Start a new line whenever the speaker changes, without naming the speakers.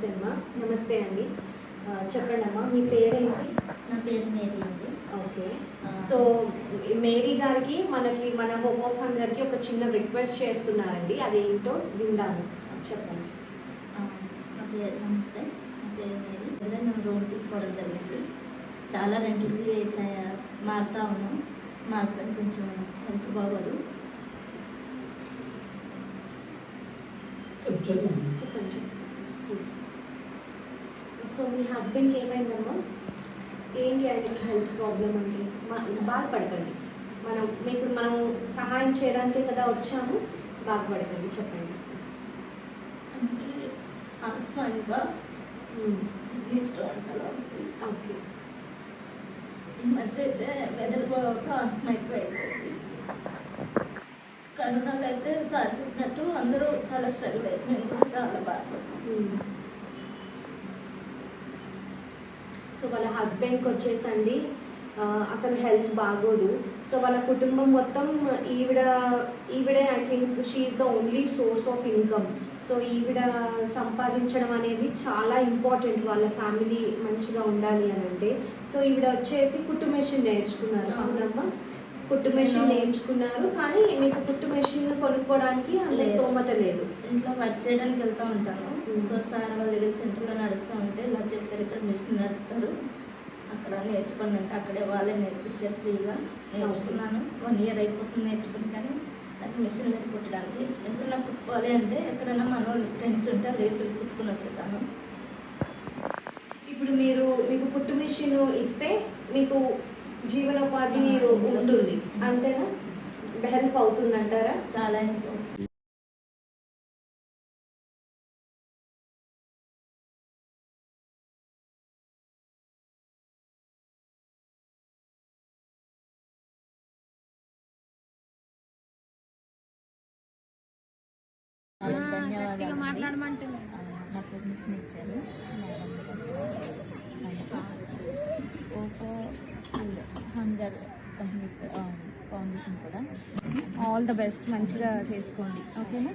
నమస్తే అమ్మా. నమస్తే అండి. చెప్పండి అమ్మా, మీ పేరేంటి?
నా పేరు మేరీ అండి.
ఓకే. సో మేరీ గారికి మన హోప్ ఆఫ్ హంగర్కి ఒక చిన్న రిక్వెస్ట్ చేస్తున్నారండి, అదేంటో విందాము. చెప్పండి.
నా పేరు నమస్తే, నా పేరు మేరీ. మేము రూమ్ తీసుకోవడం జరిగింది. చాలా రెంట్లకి మారుతా ఉన్నాం. మా హస్బెండ్ కొంచెం హెల్త్ బాగోదు.
చెప్పండి. సో మీ హస్బెండ్కి ఏమైందమ్మా? ఏంటి ఆయనకి హెల్త్ ప్రాబ్లం అంటే? బాధపడకండి, మనం సహాయం చేయడానికే కదా వచ్చాము. బాధపడకండి, చెప్పండి.
అంటే ఆస్మా ఇంకా కిడ్నీ స్టోన్స్ అలా ఉంది.
ఓకే.
ఈ మధ్య అయితే వెదర్ బాగా ఆస్మా ఎక్కువ అయిపోయింది. కరోనాలో అయితే సార్ చెప్పినట్టు అందరూ చాలా స్ట్రగుల్ అయ్యారు. మేము కూడా చాలా బాధపడుతున్నాం.
సో వాళ్ళ హస్బెండ్కి వచ్చేసండి అసలు హెల్త్ బాగోదు. సో వాళ్ళ కుటుంబం మొత్తం ఈవిడే I think she is the only source of income. So ఈవిడ సంపాదించడం అనేది చాలా ఇంపార్టెంట్ వాళ్ళ ఫ్యామిలీ మంచిగా ఉండాలి అని అంటే. సో ఈవిడ వచ్చేసి కుట్టు మెషిన్ నేర్చుకున్నారు. అవునమ్మా, కుట్టు మెషిన్ నేర్చుకున్నారు, కానీ మీకు కుట్టు మెషిన్ కొనుక్కోవడానికి అంత స్తోమత లేదు.
ఇంట్లో వర్క్ చేయడానికి వెళ్తూ ఉంటాను. సార్ వాళ్ళ దగ్గర సెంటర్లో నడుస్తూ ఉంటే ఇలా చెప్తారు, ఇక్కడ మిషన్ నడుపుతారు, అక్కడ నేర్చుకోండి అంటే అక్కడే వాళ్ళే నేర్పించారు ఫ్రీగా. నేర్చుకున్నాను. 1 year అయిపోతుంది నేర్చుకుని. కానీ నాకు మిషన్ మీద కుట్టడానికి ఎప్పుడైనా కుట్టుకోవాలి అంటే ఎక్కడైనా మన వాళ్ళు ఫ్రెండ్స్ ఉంటే రేపు కుట్టుకుని వచ్చేదాను.
ఇప్పుడు మీకు కుట్టు మిషన్ ఇస్తే మీకు జీవనోపాధి ఉంటుంది, అంతేనా? హెల్ప్ అవుతుంది అంటారా?
చాలా ధన్యవాదాలు. నా పర్మిషన్ ఇచ్చారు ఓపో హంగర్ కంపెనీ ఫౌండేషన్ కూడా.
ఆల్ ద బెస్ట్, మంచిగా చేసుకోండి. ఓకేనా?